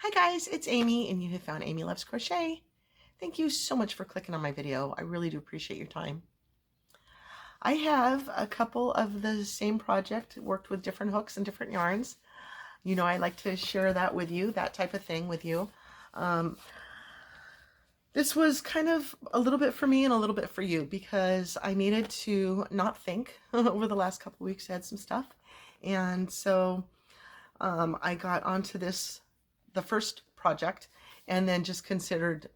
Hi guys, it's Amy and you have found Amy Loves Crochet. Thank you so much for clicking on my video. I really do appreciate your time. I have a couple of the same project, worked with different hooks and different yarns. You know, I like to share that with you, that type of thing with you. Um, this was kind of a little bit for me and a little bit for you because I needed to not think over the last couple weeks. I had some stuff. And so I got onto the first project, and then just continued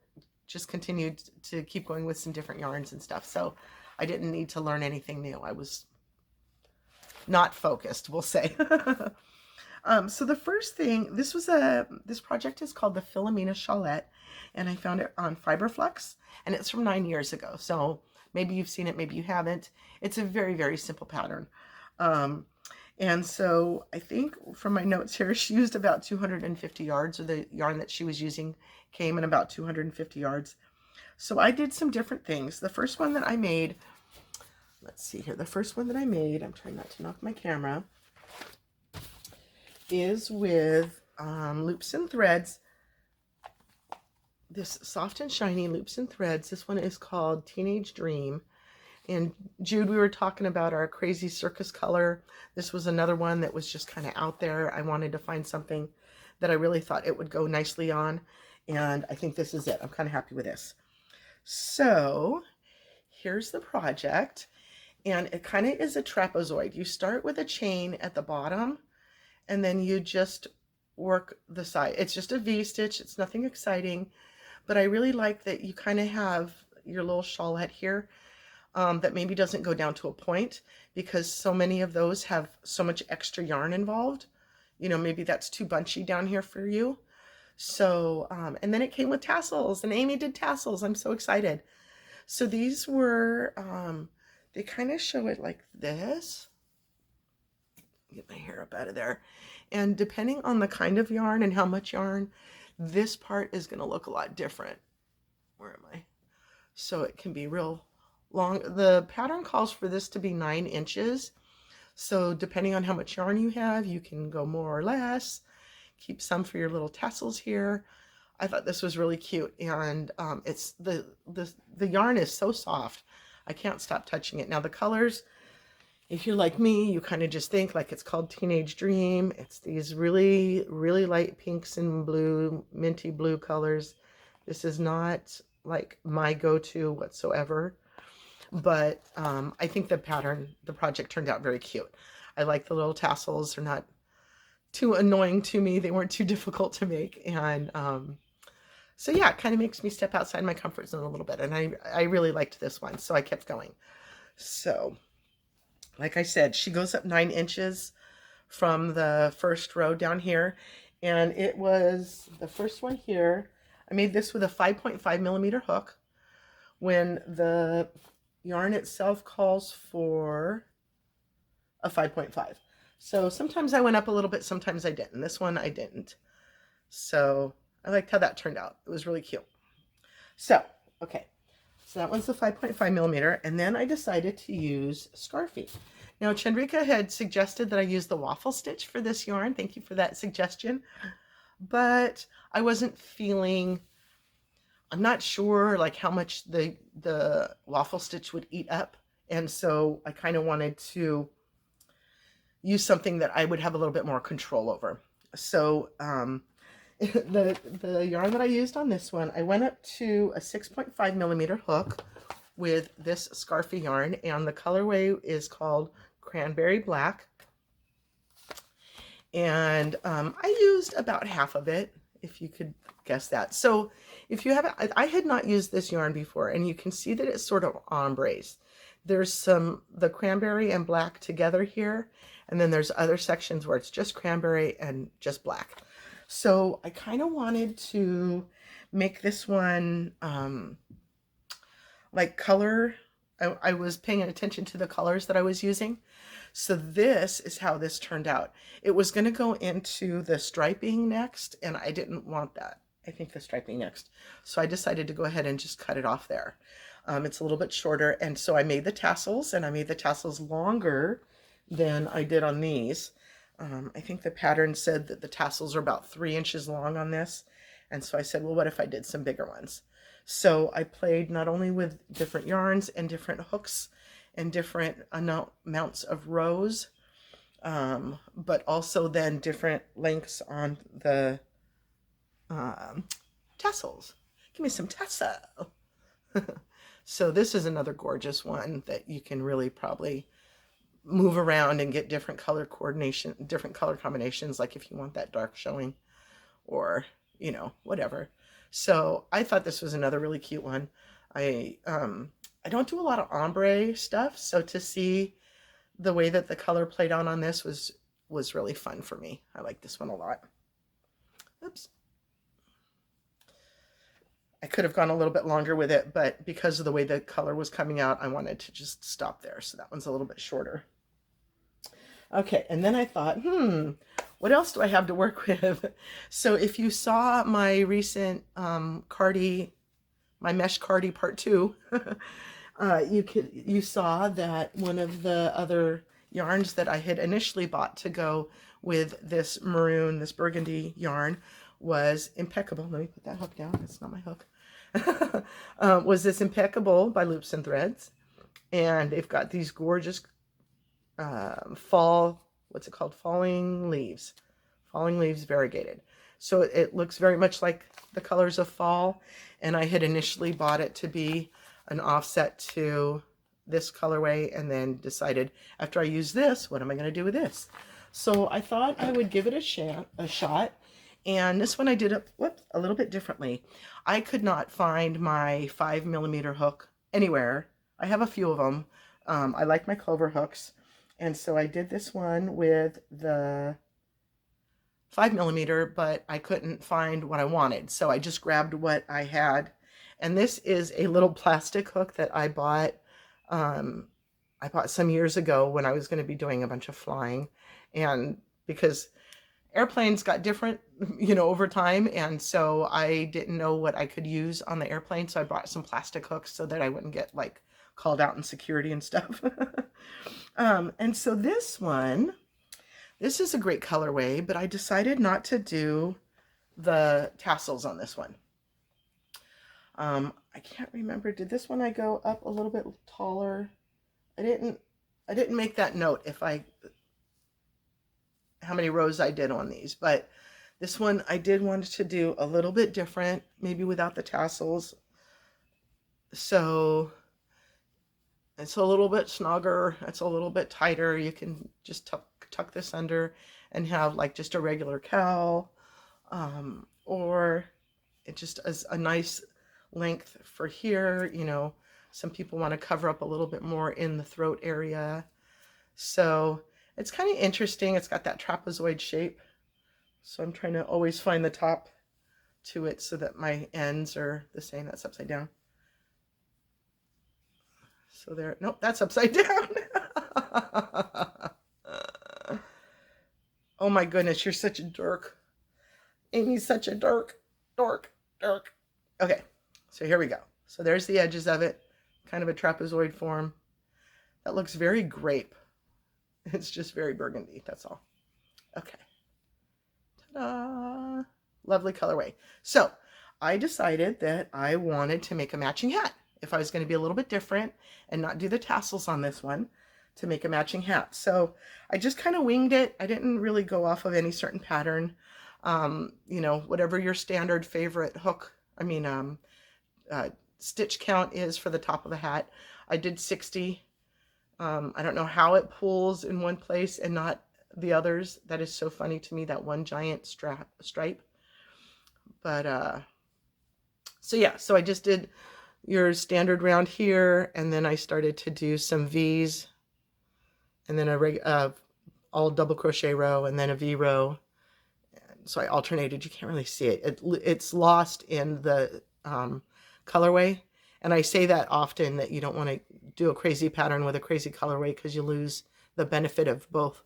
to keep going with some different yarns and stuff. So I didn't need to learn anything new. I was not focused, we'll say. So the first thing, this project is called the Philomena Shawlette, and I found it on Fiberflex, and it's from 9 years ago. So maybe you've seen it, maybe you haven't. It's a very, very simple pattern. And so I think from my notes here, she used about 250 yards, or the yarn that she was using came in about 250 yards. So I did some different things. The first one that I made, let's see here, the first one that I made, I'm trying not to knock my camera, is with loops and threads. This soft and shiny loops and threads. This one is called Teenage Dream. And Jude, we were talking about our crazy circus color. This was another one that was just kind of out there. I wanted to find something that I really thought it would go nicely on. And I think this is it. I'm kind of happy with this. So here's the project. And it kind of is a trapezoid. You start with a chain at the bottom, and then you just work the side. It's just a V-stitch. It's nothing exciting. But I really like that you kind of have your little shawlette here. That maybe doesn't go down to a point, because so many of those have so much extra yarn involved. You know, maybe that's too bunchy down here for you. So, and then it came with tassels, and Amy did tassels. I'm so excited. So these were, they kind of show it like this. Get my hair up out of there. And depending on the kind of yarn and how much yarn, this part is going to look a lot different. Where am I? So it can be real long. The pattern calls for this to be 9 inches. So depending on how much yarn you have, you can go more or less. Keep some for your little tassels here. I thought this was really cute, and it's the yarn is so soft. I can't stop touching it. Now the colors, if you're like me, you kind of just think like it's called Teenage Dream. It's these really, really light pinks and blue, minty blue colors. This is not like my go-to whatsoever. But I think the project turned out very cute. I like the little tassels. They're not too annoying to me. They weren't too difficult to make. And so yeah, it kind of makes me step outside my comfort zone a little bit. And I really liked this one, so I kept going. So like I said, she goes up 9 inches from the first row down here. And it was the first one here. I made this with a 5.5 millimeter hook, when the yarn itself calls for a 5.5. So sometimes I went up a little bit, sometimes I didn't. This one I didn't. So I liked how that turned out. It was really cute. So, okay. So that one's the 5.5 millimeter. And then I decided to use Scarfie. Now, Chandrika had suggested that I use the waffle stitch for this yarn. Thank you for that suggestion. But I wasn't feeling, I'm not sure like how much the waffle stitch would eat up. And so I kind of wanted to use something that I would have a little bit more control over. So the yarn that I used on this one, I went up to a 6.5 millimeter hook with this Scarfie yarn, and the colorway is called Cranberry Black. And I used about half of it, if you could guess that. So if you haven't, I had not used this yarn before, and you can see that it's sort of ombres. There's the cranberry and black together here, and then there's other sections where it's just cranberry and just black. So I kind of wanted to make this one like color. I was paying attention to the colors that I was using. So this is how this turned out. It was going to go into the striping next, and I didn't want that. I think the striping next. So I decided to go ahead and just cut it off there. It's a little bit shorter, and so I made the tassels, and I made the tassels longer than I did on these. I think the pattern said that the tassels are about 3 inches long on this. And so I said, well, what if I did some bigger ones? So I played not only with different yarns and different hooks and different amounts of rows, but also then different lengths on the tassels. Give me some tassel. So this is another gorgeous one that you can really probably move around and get different color coordination, different color combinations, like if you want that dark showing or, you know, whatever. So I thought this was another really cute one. I don't do a lot of ombre stuff, so to see the way that the color played out on this was really fun for me. I like this one a lot. Oops. I could have gone a little bit longer with it, but because of the way the color was coming out, I wanted to just stop there. So that one's a little bit shorter. Okay, and then I thought, what else do I have to work with? So if you saw my recent cardie, my mesh cardie part 2, you saw that one of the other yarns that I had initially bought to go with this maroon, this burgundy yarn was Impeccable. Let me put that hook down. That's not my hook. Was this Impeccable by Loops and Threads. And they've got these gorgeous what's it called? Falling leaves variegated. So it looks very much like the colors of fall. And I had initially bought it to be an offset to this colorway, and then decided after I use this, what am I going to do with this? So I thought I would give it a shot. And this one I did a little bit differently. I could not find my 5mm hook anywhere. I have a few of them. I like my clover hooks. And so I did this one with the 5mm, but I couldn't find what I wanted. So I just grabbed what I had. And this is a little plastic hook that I bought some years ago when I was going to be doing a bunch of flying. And because airplanes got different, you know, over time. And so I didn't know what I could use on the airplane. So I bought some plastic hooks so that I wouldn't get like called out in security and stuff. And so this is a great colorway, but I decided not to do the tassels on this one. I can't remember. Did this one I go up a little bit taller? I didn't make that note how many rows I did on these, but this one I did want to do a little bit different, maybe without the tassels. So it's a little bit snugger. It's a little bit tighter. You can just tuck this under and have like just a regular cowl, or it just is a nice length for here. You know, some people want to cover up a little bit more in the throat area. So it's kind of interesting. It's got that trapezoid shape. So I'm trying to always find the top to it so that my ends are the same. That's upside down. So there, nope, that's upside down. Oh my goodness, you're such a dork. Amy's such a dork. Okay, so here we go. So there's the edges of it, kind of a trapezoid form. That looks very grape. It's just very burgundy, that's all. Okay. Ta-da! Lovely colorway. So I decided that I wanted to make a matching hat. If I was going to be a little bit different and not do the tassels on this one, to make a matching hat. So I just kind of winged it. I didn't really go off of any certain pattern. You know, whatever your standard favorite hook, stitch count is for the top of the hat. I did 60. I don't know how it pulls in one place and not the others. That is so funny to me, that one giant stripe. But so yeah, so I just did your standard round here, and then I started to do some V's, and then a all double crochet row, and then a V row. And so I alternated. You can't really see it. It's lost in the colorway, and I say that often, that you don't want to do a crazy pattern with a crazy colorway because you lose the benefit of both.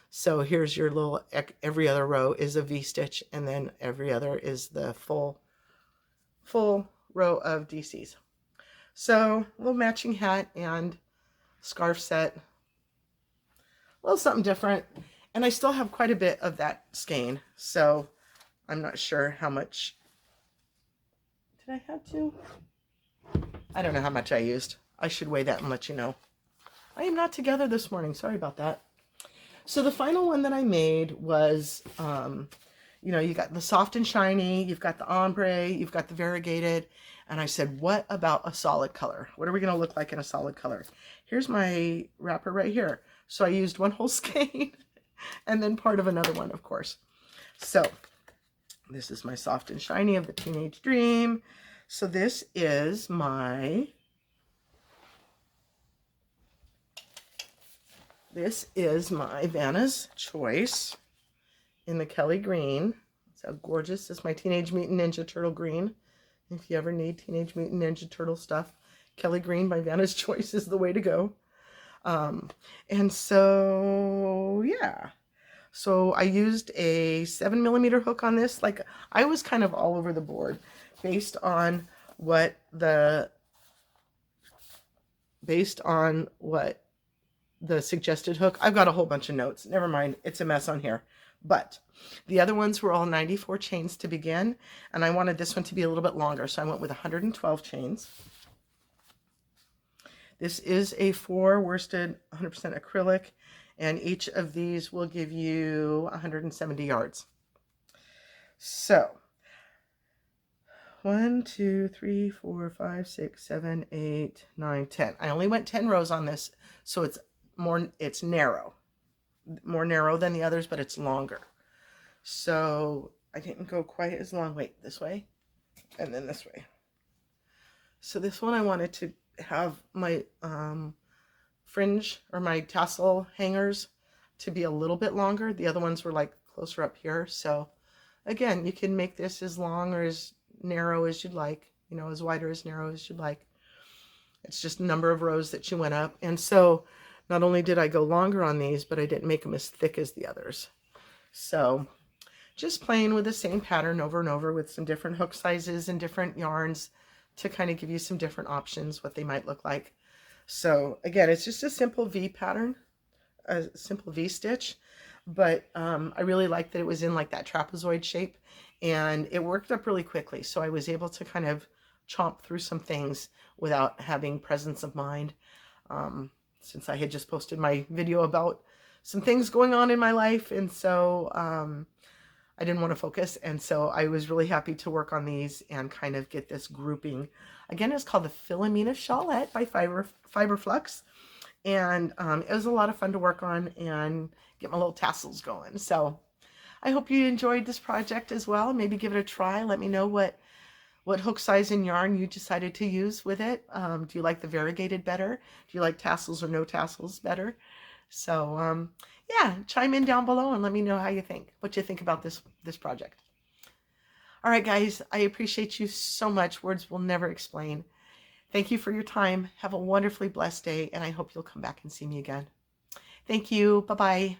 So here's your little, every other row is a V stitch, and then every other is the full row of DCs. So a little matching hat and scarf set, a little something different. And I still have quite a bit of that skein, so I'm not sure how much. Did I have to? I don't know how much I used. I should weigh that and let you know. I am not together this morning. Sorry about that. So the final one that I made was, you know, you got the soft and shiny, you've got the ombre, you've got the variegated, and I said, what about a solid color? What are we going to look like in a solid color? Here's my wrapper right here. So I used one whole skein and then part of another one, of course. So this is my soft and shiny of the Teenage Dream. So this is my Vanna's Choice in the Kelly Green. It's how gorgeous. This is my Teenage Mutant Ninja Turtle Green. If you ever need Teenage Mutant Ninja Turtle stuff, Kelly Green by Vanna's Choice is the way to go. And so, yeah. So I used a 7mm hook on this. Like, I was kind of all over the board based on what the suggested hook. I've got a whole bunch of notes. Never mind. It's a mess on here. But the other ones were all 94 chains to begin. And I wanted this one to be a little bit longer. So I went with 112 chains. This is a 4 worsted 100% acrylic. And each of these will give you 170 yards. So 1, 2, 3, 4, 5, 6, 7, 8, 9, 10. I only went 10 rows on this, so it's narrow. More narrow than the others, but it's longer. So I didn't go quite as long. Wait, this way and then this way. So this one I wanted to have my fringe or my tassel hangers to be a little bit longer. The other ones were like closer up here. So again, you can make this as long or as narrow as you'd like, you know, as wide or as narrow as you'd like. It's just a number of rows that you went up. And so not only did I go longer on these, but I didn't make them as thick as the others. So just playing with the same pattern over and over with some different hook sizes and different yarns to kind of give you some different options, what they might look like. So again, it's just a simple V pattern, a simple V stitch, but I really liked that it was in like that trapezoid shape, and it worked up really quickly. So I was able to kind of chomp through some things without having presence of mind. Since I had just posted my video about some things going on in my life, and so I didn't want to focus, and so I was really happy to work on these and kind of get this grouping. Again, it's called the Philomena Shawlette by Fiberflux, and it was a lot of fun to work on and get my little tassels going. So I hope you enjoyed this project as well. Maybe give it a try. Let me know what hook size and yarn you decided to use with it. Do you like the variegated better? Do you like tassels or no tassels better? So yeah, chime in down below and let me know how you think, what you think about this project. All right, guys, I appreciate you so much. Words will never explain. Thank you for your time. Have a wonderfully blessed day, and I hope you'll come back and see me again. Thank you. Bye-bye.